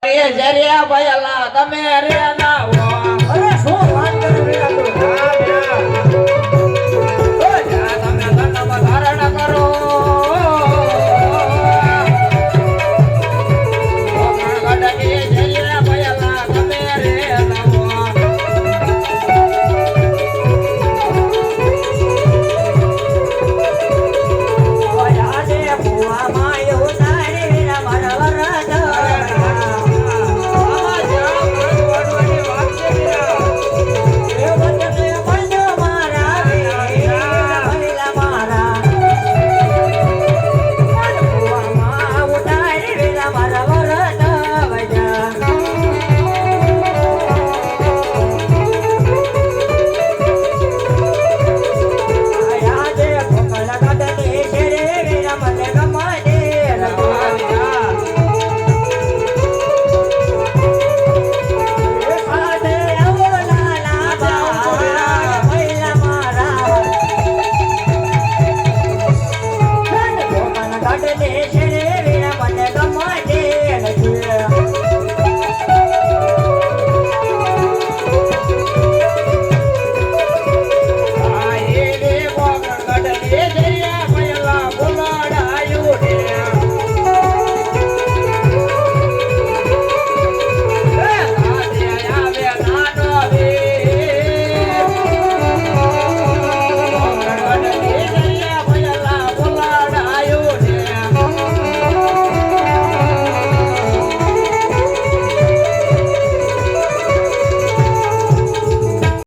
જરે ભયલા તમે રે ના હો અરે શું વાત કરી રહ્યા તું તમે ધર્મ ધારણ કરો જરે ભયલા તમે રે ના હો યાદે ભુવા માયો તારે વીરા મારા વરદ કાઢ દે છે રે વીરા મને ગમાડે